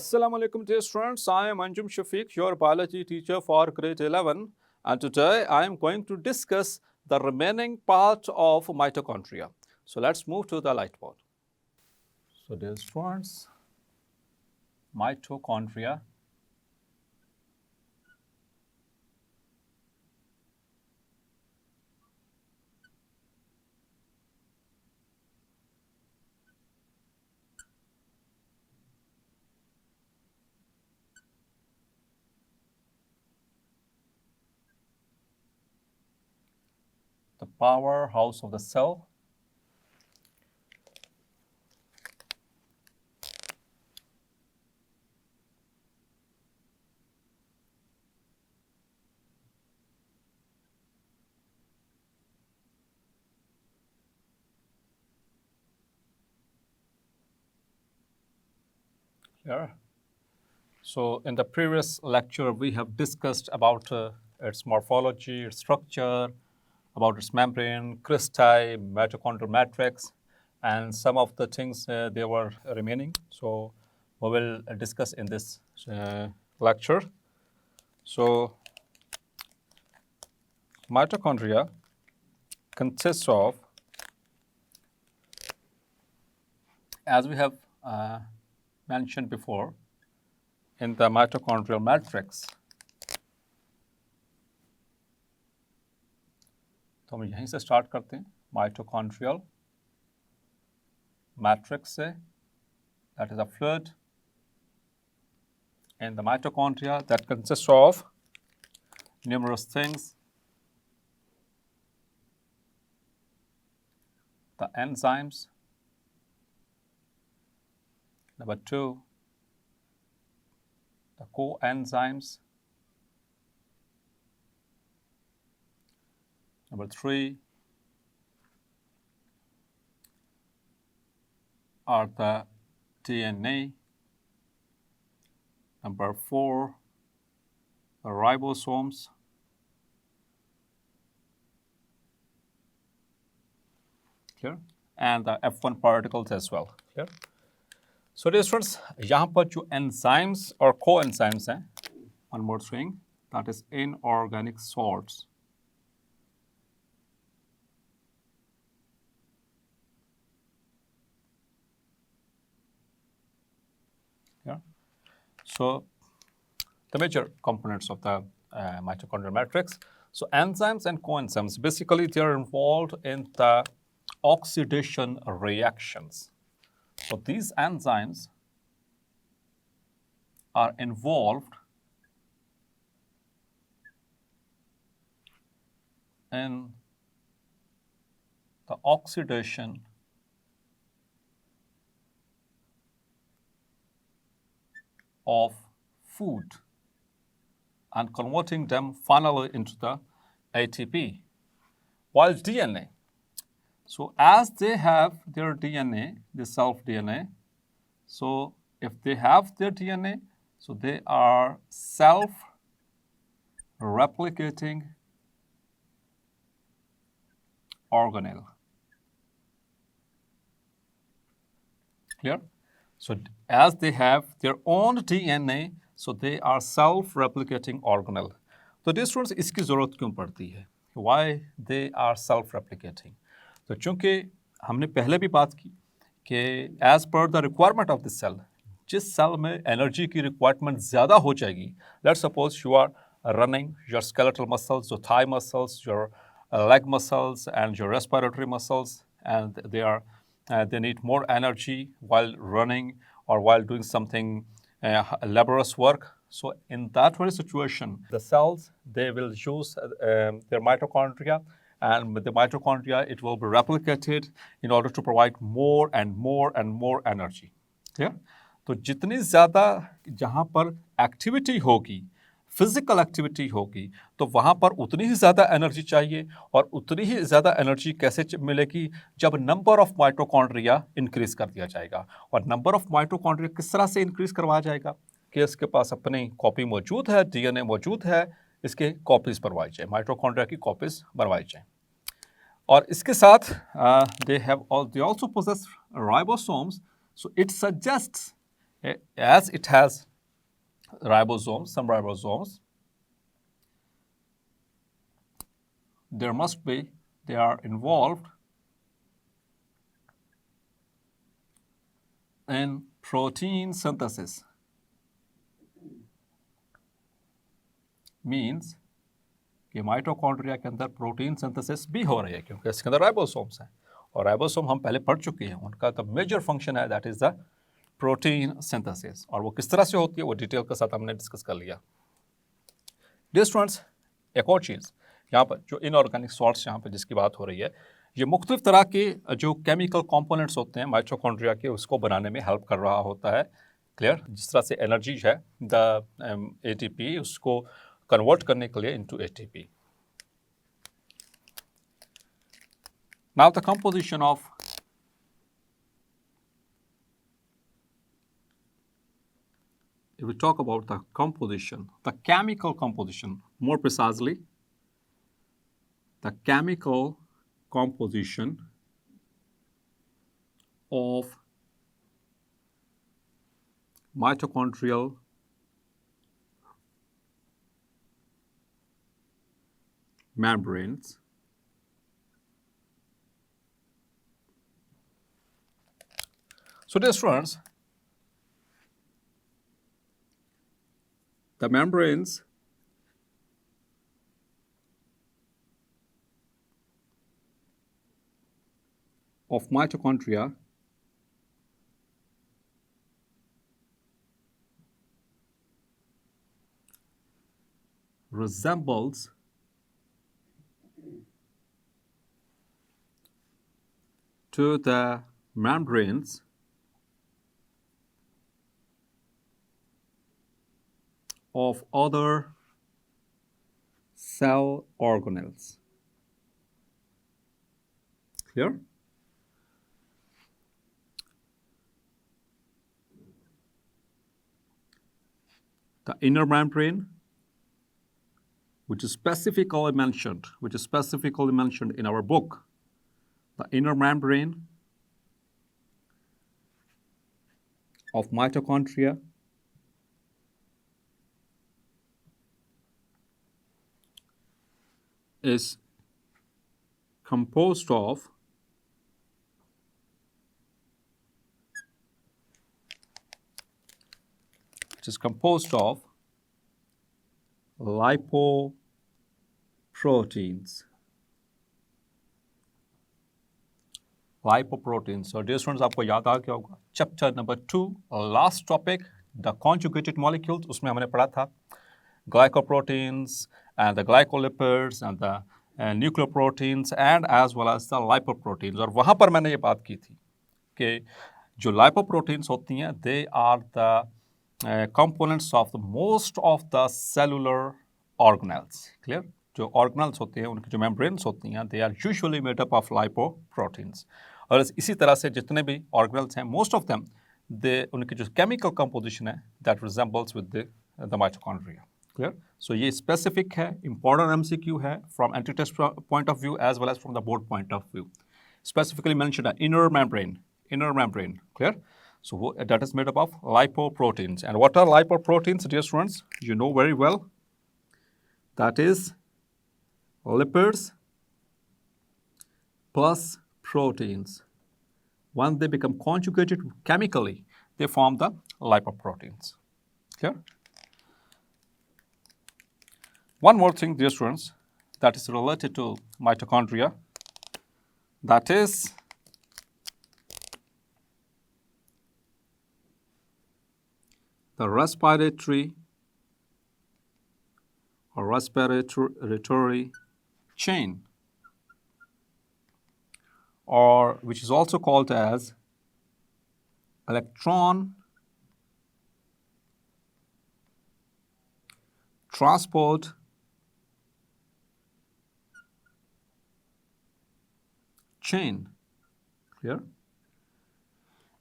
Assalamu alaikum dear students, I am Anjum Shafiq, your biology teacher for grade 11, and today I am going to discuss the remaining part of mitochondria. So let's move to the lightboard. So dear students, mitochondria the powerhouse of the cell. Here. So in the previous lecture, we have discussed about its morphology, its structure, about its membrane, cristae, mitochondrial matrix, and some of the things they were remaining. So we will discuss in this lecture. So mitochondria consists of, as we have mentioned before, in the mitochondrial matrix. तो हम यहीं से start करते हैं mitochondrial matrix से, that is a fluid in the mitochondria that consists of numerous things. The enzymes, number 2, the coenzymes, number 3 are the DNA, number 4 the ribosomes, clear, and the F1 particles as well, clear. So dear students, यहाँ पर जो enzymes और coenzymes हैं, one more thing, that is inorganic salts. Yeah. So the major components of the mitochondrial matrix. So enzymes and coenzymes, basically they are involved in the oxidation reactions. So these enzymes are involved in the oxidation of food and converting them finally into the ATP. While DNA, so as they have their DNA, the self-DNA, so if they have their DNA, so they are self-replicating organelle. Clear? So as they have their own DNA, so they are self-replicating organelle. तो dear students, इसकी ज़रूरत क्यों पड़ती है? Why they are self-replicating? तो चूँकि हमने पहले भी बात की कि as per the requirement of the cell, जिस सेल में एनर्जी की रिक्वायरमेंट ज़्यादा हो जाएगी, let's suppose you are running your skeletal muscles, your thigh muscles, your leg muscles, and your respiratory muscles, and they need more energy while running or while doing something laborious work. So in that very situation, the cells, they will use their mitochondria, and with the mitochondria, it will be replicated in order to provide more and more and more energy. Yeah? तो जितनी ज़्यादा जहाँ पर activity होगी, physical activity होगी, तो वहाँ पर उतनी ही ज़्यादा एनर्जी चाहिए, और उतनी ही ज़्यादा एनर्जी कैसे मिलेगी? जब नंबर ऑफ माइटोकॉन्ड्रिया इंक्रीज कर दिया जाएगा. और नंबर ऑफ माइटोकॉन्ड्रिया किस तरह से इंक्रीज करवाया जाएगा कि इसके पास अपनी कॉपी मौजूद है, डीएनए मौजूद है, इसके कॉपीज़ बनवाई जाए, माइटोकॉन्ड्रिया की कॉपीज़ बनवाई जाए. और इसके साथ they also possess ribosomes, so it suggests As it has ribosomes, some ribosomes, they are involved in protein synthesis. Means कि माइटोकॉन्ड्रिया के अंदर प्रोटीन सिंथेसिस भी हो रही है क्योंकि इसके अंदर राइबोसोम्स हैं और राइबोसोम हम पहले पढ़ चुके हैं, उनका तो मेजर फंक्शन है that is the protein synthesis, और वो किस तरह से होती है वो डिटेल के साथ हमने डिस्कस कर लिया। डियर स्टूडेंट्स, एक और चीज़ यहाँ पर जो इनऑर्गेनिक सॉल्ट्स यहाँ पर जिसकी बात हो रही है, ये मुख्तलिफ तरह के जो केमिकल कंपोनेंट्स होते हैं माइटोकॉन्ड्रिया के उसको बनाने में हेल्प कर रहा होता है। क्लियर? जिस तरह से एनर्जी है द एटीपी उसको कन्वर्ट करने के लिए into ATP. Now the composition of if we talk about the composition, the chemical composition, more precisely, the chemical composition of mitochondrial membranes So dear students, the membranes of mitochondria resembles to the membranes of other cell organelles. Clear? The inner membrane, which is specifically mentioned in our book, the inner membrane of mitochondria is composed of lipoproteins. So dear students, आपको याद आ गया होगा chapter number 2 last topic the conjugated molecules, उसमें हमने पढ़ा था glycoproteins and the glycolipids and the nucleoproteins and as well as the lipoproteins, और वहाँ पर मैंने ये बात की थी कि जो lipoproteins होती हैं they are the components of the most of the cellular organelles. Clear? जो organelles होते हैं उनकी जो membranes होती हैं they are usually made up of lipoproteins, और इसी तरह से जितने भी organelles हैं most of them उनकी जो chemical composition है that resembles with the mitochondria. Clear? So ये specific है, important MCQ है from anti-test point of view as well as from the board point of view. Specifically mentioned inner membrane. Clear? So that is made up of lipoproteins. And what are lipoproteins, dear students? You know very well. That is lipids plus proteins. When they become conjugated chemically, they form the lipoproteins. Clear? One more thing, dear students, that is related to mitochondria, that is the respiratory chain, or which is also called as electron transport chain. Clear?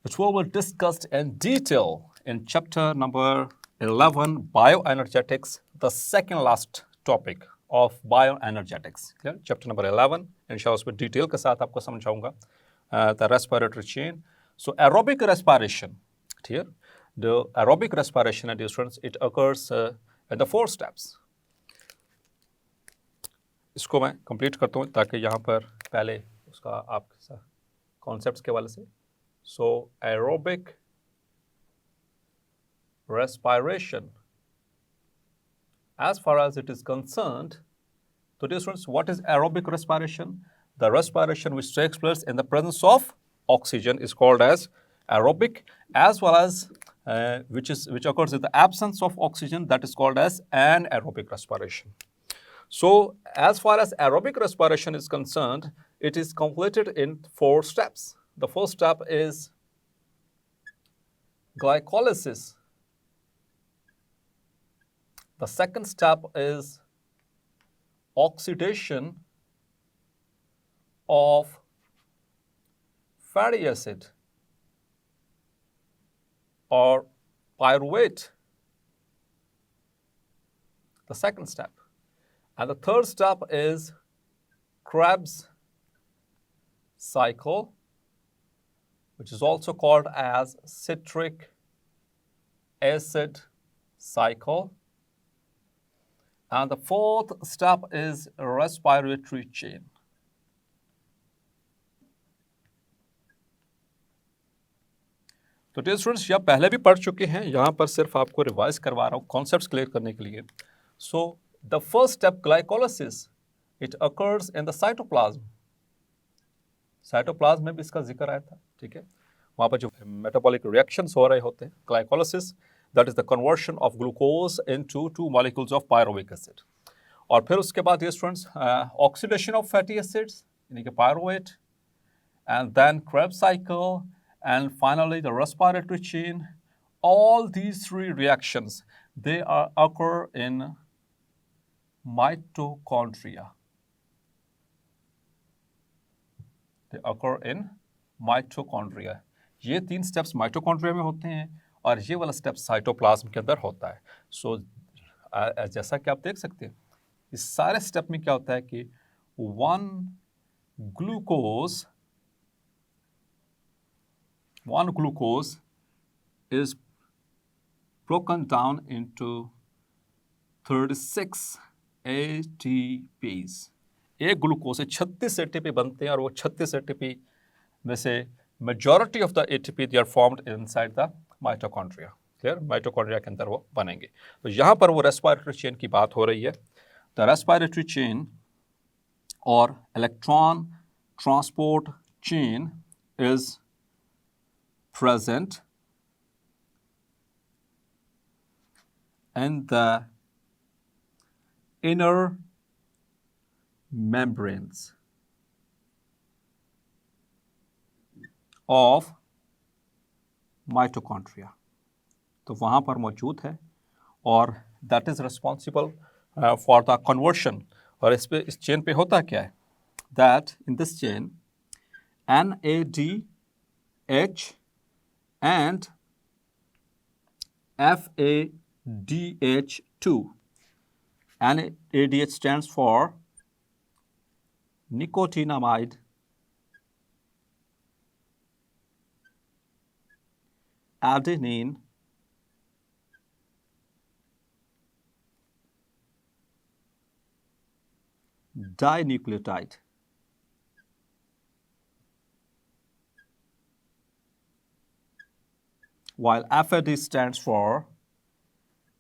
Which will be discussed in detail in chapter number 11, bioenergetics, the second last topic of bioenergetics. Clear? Chapter number 11, इंशाल्लाह उसमें detail के साथ आपको समझाऊंगा the respiratory chain. So aerobic respiration, here The aerobic respiration, dear students, it occurs in the 4 steps. इसको मैं complete करता हूँ ताकि यहाँ पर पहले उसका आपके कॉन्सेप्ट्स के वाले से. So aerobic respiration, as far as it is concerned, so dear students, what is aerobic respiration? The respiration which takes place in the presence of oxygen is called as aerobic, as well as which occurs in the absence of oxygen, that is called as anaerobic respiration. So as far as aerobic respiration is concerned, it is completed in 4 steps. The first step is glycolysis. The second step is oxidation of fatty acid or pyruvate, the second step. And the third step is Krebs cycle, which is also called as citric acid cycle. And the fourth step is respiratory chain. तो dear students, यह पहले भी पढ़ चुके हैं, यहाँ पर सिर्फ आपको रिवाइज करवा रहा हूँ कॉन्सेप्ट्स क्लियर करने के लिए. So the first step glycolysis, it occurs in the cytoplasm. Cytoplasm में भी इसका जिक्र आया था, ठीक है. वहाँ पर जो मेटाबॉलिक रिएक्शंस हो रहे होते हैं, glycolysis, that is the conversion of glucose into 2 molecules of pyruvic acid. और फिर उसके बाद dear students, oxidation of fatty acids यानी कि pyruvate, and then Krebs cycle, and finally the respiratory chain. All these 3 reactions, they occur in mitochondria. They occur in mitochondria. ये 3 steps mitochondria में होते हैं और ये वाला step cytoplasm के अंदर होता है. So जैसा कि आप देख सकते हैं, इस सारे step में क्या होता है कि 1 glucose is broken down into 36 ATPs. एक ग्लूकोज से 36 ATP बनते हैं और वो 36 ATP में से majority of the ATP they are formed inside the mitochondria. Clear? Mitochondria के अंदर वो बनेंगे. तो यहाँ पर वो respiratory chain की बात हो रही है. The respiratory chain or electron transport chain is present in the inner membranes of mitochondria. तो वहाँ पर मौजूद है और that is responsible for the conversion. और इस चेन पे होता क्या है? That in this chain NADH and FADH2. NADH stands for nicotinamide adenine dinucleotide. While FAD stands for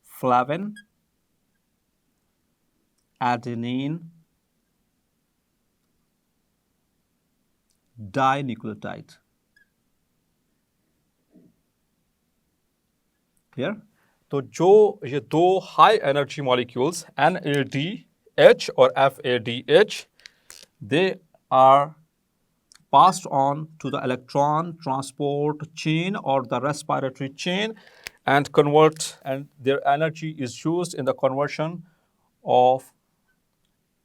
flavin adenine dinucleotide. Clear? तो जो ये 2 हाई एनर्जी मॉलिक्यूल्स NADH और FADH, they are passed on to the electron transport chain or the respiratory chain and their energy is used in the conversion of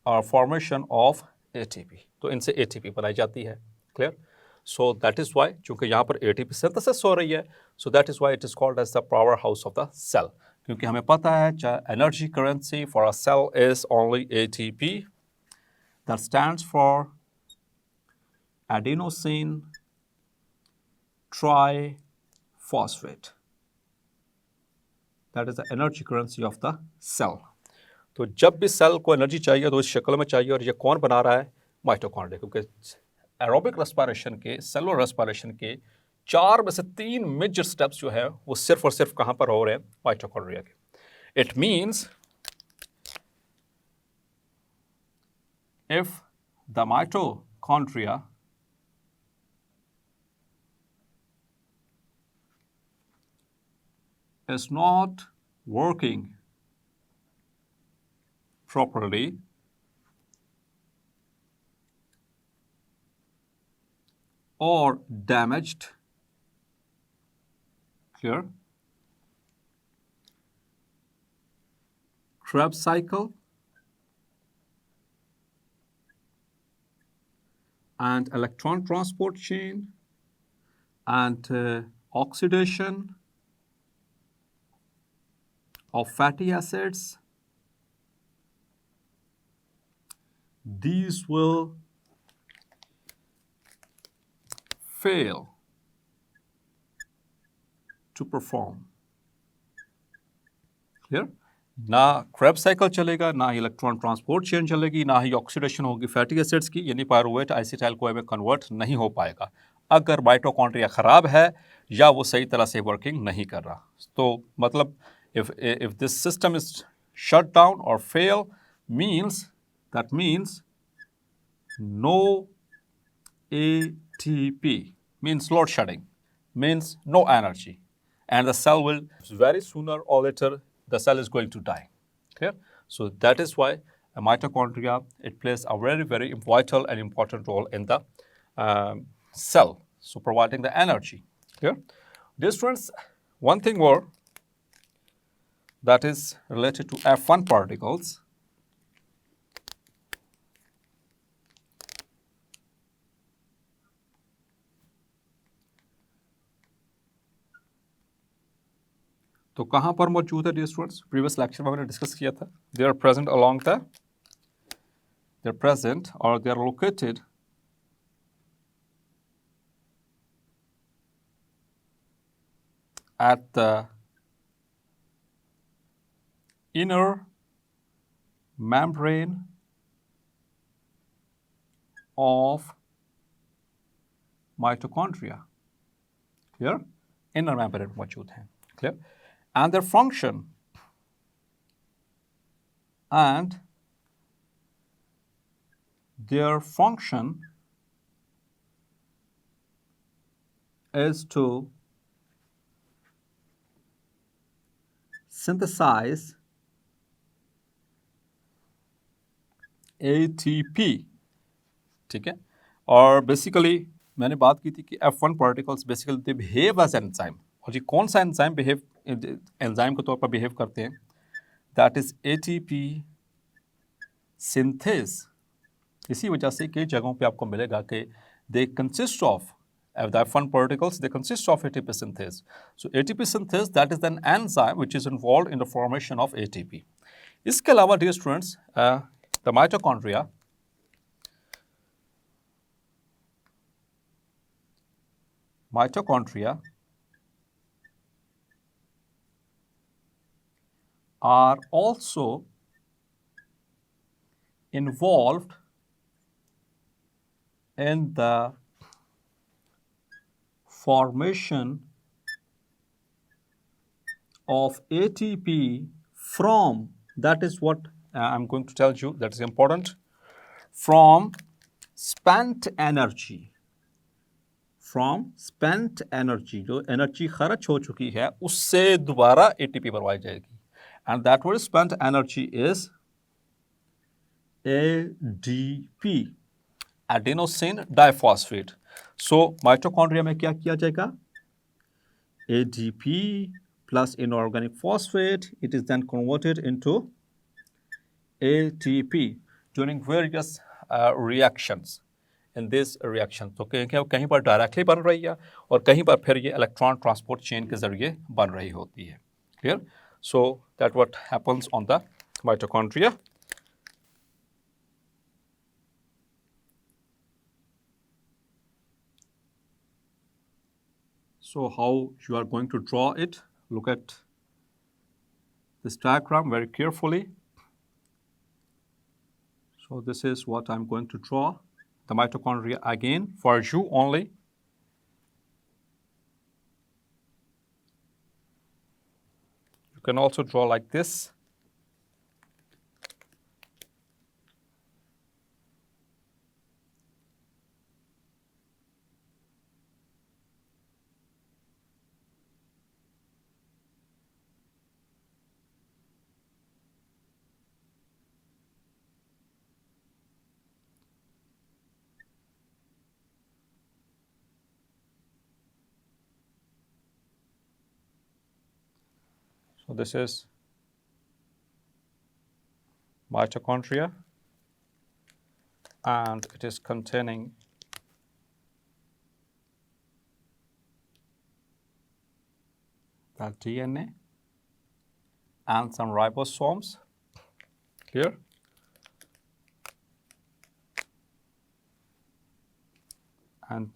or formation of ATP. तो इनसे ATP बनाई जाती है. Clear? So that is why, चूंकि यहाँ पर ATP synthesis हो रही है, so that is why it is called as the powerhouse of the cell. क्योंकि हमें पता है energy currency for a cell is only ATP. That stands for adenosine triphosphate. That is the energy currency of the cell. तो जब भी cell को energy चाहिए तो इस शक्ल में चाहिए, और ये कौन बना रहा है? माइटोकॉन्ड्रिया। क्योंकि एरोबिक रेस्पिरेशन के, सेलुलर रेस्पिरेशन के 4 में से 3 मेजर स्टेप्स जो है वो सिर्फ और सिर्फ कहां पर हो रहे हैं? माइटोकॉन्ड्रिया के। It means if the mitochondria is not working properly, or damaged, clear, Krebs cycle and electron transport chain and oxidation of fatty acids, these will fail to perform. Clear? ना क्रेब्स साइकिल चलेगा, ना ही electron transport chain चलेगी, ना ही oxidation होगी fatty acids की, यानी pyruvate आइसिटाइल को में कन्वर्ट नहीं हो पाएगा अगर माइटोकॉन्ड्रिया खराब है या वो सही तरह से वर्किंग नहीं कर रहा। तो मतलब if this system is shut down or fail, that means no ATP, means load shedding, means no energy, and the cell will very sooner or later the cell is going to die. Clear? So that is why a mitochondria, it plays a very, very vital and important role in the cell, so providing the energy. Clear? Dear students, one thing more that is related to F1 particles. तो कहाँ पर मौजूद है dear students? Previous lecture में हमने discuss किया था। They are present along the, they are present और they are located at the inner membrane of mitochondria. Clear? Inner membrane मौजूद हैं. Clear? And their function is to synthesize ATP. ठीक है? और बेसिकली मैंने बात की थी कि F1 particles basically they behave as enzyme. और ये कौन सा एंजाइम एंजाइम के तौर पर बिहेव करते हैं? That is ATP synthase. इसी वजह से कई जगहों पे आपको मिलेगा कि they consist of the F1 particles, they consist of ATP synthase. So ATP synthase, that is an enzyme which is involved in the formation of ATP. इसके अलावा dear students, the mitochondria are also involved in the formation of ATP from, that is what I'm going to tell you, that is important, from spent energy. From spent energy, जो energy खर्च हो चुकी है उससे दोबारा ATP बनवाई जाएगी, and that word spent energy is ADP, adenosine diphosphate. So mitochondria में क्या किया जाएगा? ADP plus inorganic phosphate, it is then converted into ATP during various reactions. In this reaction, तो कहीं पर डायरेक्टली बन रही है और कहीं पर फिर ये इलेक्ट्रॉन ट्रांसपोर्ट चेन के जरिए बन रही होती है. Clear? So that what happens on the mitochondria. So how you are going to draw it? Look at this diagram very carefully. So this is what I'm going to draw, the mitochondria again for you only. You can also draw like this. So this is mitochondria, and it is containing the DNA and some ribosomes. Clear? And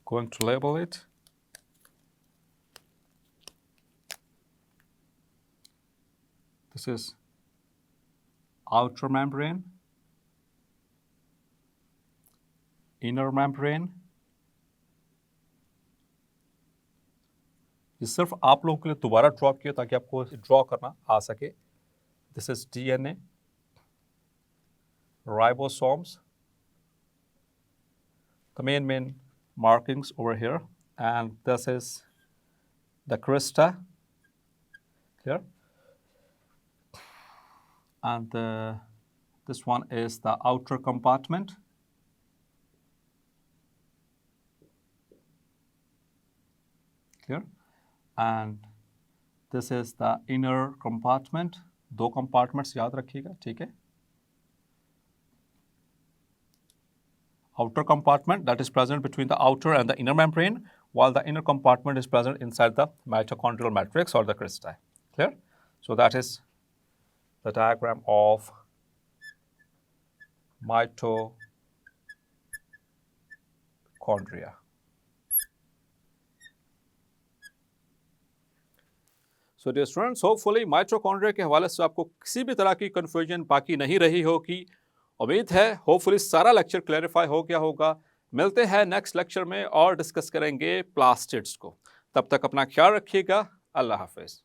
going to label it. This is outer membrane, inner membrane. ये सिर्फ आप लोगों के लिए दोबारा draw किया ताकि आपको ड्रॉ करना आ सके. This is DNA, ribosomes, the main markings over here, and this is the crista here, and this one is the outer compartment. Clear? And this is the inner compartment. दो compartments याद रखिएगा, ठीक है? Outer compartment that is present between the outer and the inner membrane, while the inner compartment is present inside the mitochondrial matrix or the crista. Clear? So that is the diagram of mitochondria. So dear students, hopefully mitochondria के हवाले से आपको किसी भी तरह की confusion बाकी नहीं रही होगी. उम्मीद है hopefully सारा लेक्चर क्लैरिफाई हो गया होगा. मिलते हैं नेक्स्ट लेक्चर में और डिस्कस करेंगे प्लास्टिड्स को. तब तक अपना ख्याल रखिएगा. अल्लाह हाफिज.